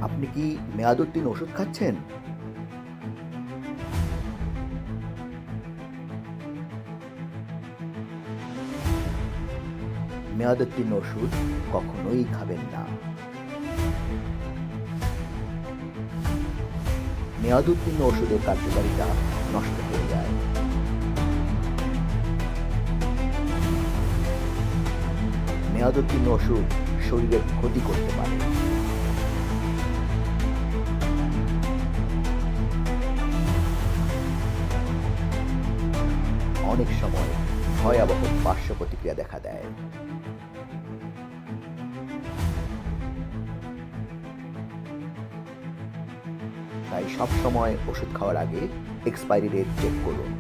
আপনি কি মেয়াদোত্তীর্ণ ওষুধ খাচ্ছেন? মেয়াদোত্তীর্ণ ওষুধ কখনোই খাবেন না। মেয়াদোত্তীর্ণ ওষুধের কার্যকারিতা নষ্ট হয়ে যায়। মেয়াদোত্তীর্ণ ওষুধ শরীরের ক্ষতি করতে পারে। অনেক সময় ভয়াবহ পার্শ্ব প্রতিক্রিয়া দেখা দেয়। তাই সব সময় ওষুধ খাওয়ার আগে এক্সপায়ারি ডেট চেক করুন।